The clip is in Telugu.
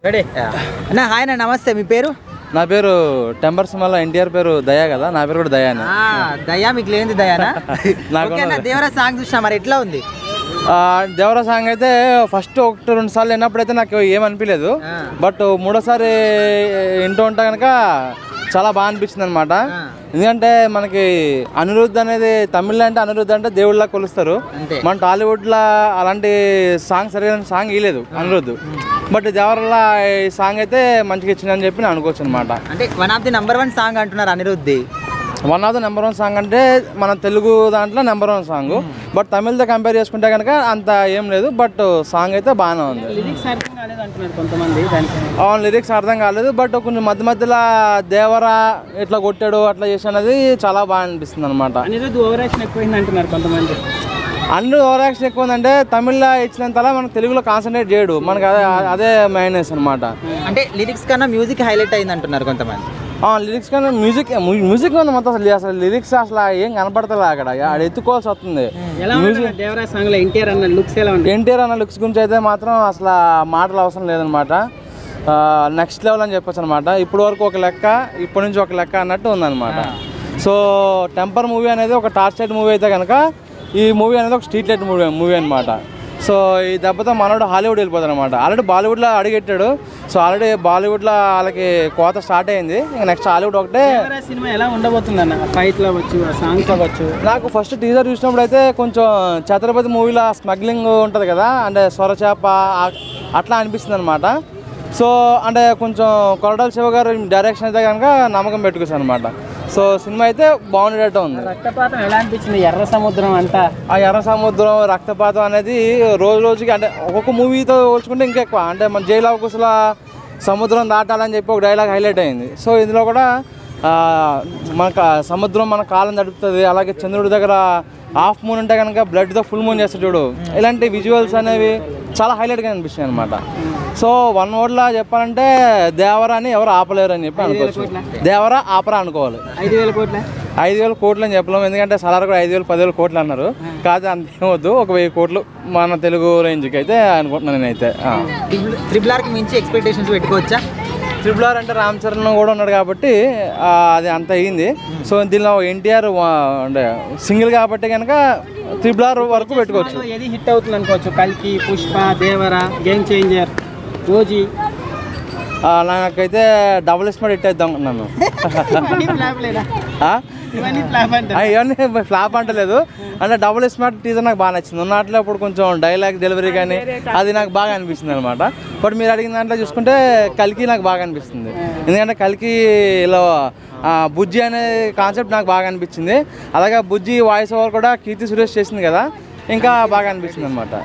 రెడీ అన్న హాయ్ అన్న నమస్తే మీ పేరు నా పేరు టెంబర్స్ మళ్ళీ ఎన్టీఆర్ పేరు దయా కదా నా పేరు కూడా దయానే దయా మీకు లేనిది దయానా దేవరా సాంగ్ చూసినా మరి ఎట్లా ఉంది దేవరా సాంగ్ అయితే ఫస్ట్ 1-2 సార్లు విన్నప్పుడైతే నాకు ఏమనిపించలేదు బట్ మూడోసారి వింటూ ఉంటా కనుక చాలా బాగా అనిపించింది అనమాట. ఎందుకంటే మనకి అనిరుద్ధ్ అనేది తమిళ అంటే అనిరుద్ధ్ అంటే దేవుళ్ళ కొలుస్తారు. మన టాలీవుడ్లో అలాంటి సాంగ్ సరైన సాంగ్ ఇవ్వలేదు అనిరుద్ధ్. బట్ దేవరలా ఈ సాంగ్ అయితే మంచిగా ఇచ్చిందని చెప్పి నేను అనుకోవచ్చు అనమాట. అంటే one of the number 1 song అంటున్నారు Anirudh. One of the number 1 song అంటే మన తెలుగు దాంట్లో నెంబర్ 1 సాంగ్. బట్ తమిళ్తో కంపేర్ చేసుకుంటే కనుక అంత ఏం లేదు. బట్ సాంగ్ అయితే బాగానే ఉంది. అవును లిరిక్స్ అర్థం కాలేదు. బట్ కొంచెం మధ్యలో దేవరా ఇట్లా కొట్టాడు అట్లా చేసినది చాలా బాగా అనిపిస్తుంది అనమాట. అనిరుద్ధ్ ఓవర్ యాక్షన్ ఎక్కువైంది అంటున్నారు కొంతమంది. అన్ని ఓవర్ యాక్షన్ ఎక్కువ ఉందంటే తమిళ్లో ఇచ్చినంతలా మనకు తెలుగులో కాన్సన్ట్రేట్ చేయడు. మనకు అదే మైనస్ అనమాట. అంటే లిరిక్స్ కన్నా మ్యూజిక్ హైలైట్ అయింది అంటున్నారు కొంతమంది. లిరిక్స్ కన్నా మ్యూజిక్ ఉంది మొత్తం. అసలు లిరిక్స్ అసలు ఏం కనపడతలే అక్కడ ఆడ ఎత్తుకోవాల్సి వస్తుంది. ఎన్టీఆర్ అన్న లుక్స్ గురించి అయితే మాత్రం అసలు మాటలు అవసరం లేదనమాట. నెక్స్ట్ లెవెల్ అని చెప్పొచ్చు అనమాట. ఇప్పటి వరకు ఒక లెక్క ఇప్పటి నుంచి ఒక లెక్క అన్నట్టు ఉందన్నమాట. సో టెంపర్ మూవీ అనేది ఒక టార్చ్ మూవీ అయితే కనుక ఈ మూవీ అనేది ఒక స్ట్రీట్ లైట్ మూవీ అనమాట. సో ఈ దెబ్బతో మనోడు హాలీవుడ్ వెళ్ళిపోతాడు అనమాట. ఆల్రెడీ బాలీవుడ్లో అడిగెట్టాడు. సో ఆల్రెడీ బాలీవుడ్లో వాళ్ళకి కోత స్టార్ట్ అయింది. ఇంకా నెక్స్ట్ హాలీవుడ్ ఒకటే. సినిమా ఎలా ఉండబోతుంది అన్న ఫైట్లో అవ్వచ్చు సాంగ్స్ అవ్వచ్చు. నాకు ఫస్ట్ టీజర్ చూసినప్పుడు అయితే కొంచెం ఛత్రపతి మూవీలో స్మగ్లింగ్ ఉంటుంది కదా అంటే సొరచేప అట్లా అనిపిస్తుంది అనమాట. సో అంటే కొంచెం కొరటాల శివ గారు డైరెక్షన్ అయితే కనుక నమ్మకం పెట్టుకొచ్చాను అనమాట. సో సినిమా అయితే బాగుండేటట్టు ఉంది. రక్తపాతం ఎలా అనిపించింది? ఎర్ర సముద్రం అంతా ఆ ఎర్ర సముద్రం రక్తపాతం అనేది రోజుకి అంటే ఒక్కొక్క మూవీతో పోల్చుకుంటే ఇంకా ఎక్కువ. అంటే మన జైలు అవకుశల సముద్రం దాటాలని చెప్పి ఒక డైలాగ్ హైలైట్ అయింది. సో ఇందులో కూడా మనకు సముద్రం మన కాలం తడుపుతుంది. అలాగే చంద్రుడి దగ్గర హాఫ్ మూన్ ఉంటే కనుక బ్లడ్తో ఫుల్ మూన్ చేస్తాడు చూడు. ఇలాంటి విజువల్స్ అనేవి చాలా హైలైట్గా అనిపిస్తాయి అనమాట. సో వన్ వర్డ్లో చెప్పాలంటే దేవరాని ఎవరు ఆపలేరు అని చెప్పి అనుకోవచ్చు. దేవరా ఆపరా అనుకోవాలి. 5,000 కోట్లు అని చెప్పలేము. ఎందుకంటే సలార్ కూడా 5,000-10,000 కోట్లు అన్నారు. కాదు అంతేమొద్దు, ఒక 1,000 కోట్లు మన తెలుగు రేంజ్కి అయితే అనుకుంటున్నాను నేనైతే. RRRకి మించి ఎక్స్పెక్టేషన్స్ పెట్టుకోవచ్చా? RRR అంటే రామ్ చరణ్ కూడా ఉన్నాడు కాబట్టి అది అంత అయ్యింది. సో దీనిలో ఎన్టీఆర్ అంటే సింగిల్ కాబట్టి కనుక RRR వరకు పెట్టుకోవచ్చు. ఏది హిట్ అవుతుంది అనుకోవచ్చు? కల్కి, Pushpa, Devara, game changer, OG. నాకైతే డబుల్ స్మార్ట్ హిట్ అవుతాం అనుకుంటున్నాను. ఇవన్నీ ఫ్లాప్ అంటలేదు. అంటే డబుల్ స్మార్ట్ టీజర్ నాకు బాగా నచ్చింది. ఉన్నట్లో ఇప్పుడు కొంచెం డైలాగ్ డెలివరీ కానీ అది నాకు బాగా అనిపిస్తుంది అనమాట. బట్ మీరు అడిగిన దాంట్లో చూసుకుంటే కల్కి నాకు బాగా అనిపిస్తుంది. ఎందుకంటే కల్కిలో బుజ్జి అనే కాన్సెప్ట్ నాకు బాగా అనిపించింది. అలాగే బుజ్జి వాయిస్ ఓవర్ కూడా కీర్తి సురేష్ చేసింది కదా, ఇంకా బాగా అనిపిస్తుంది అనమాట.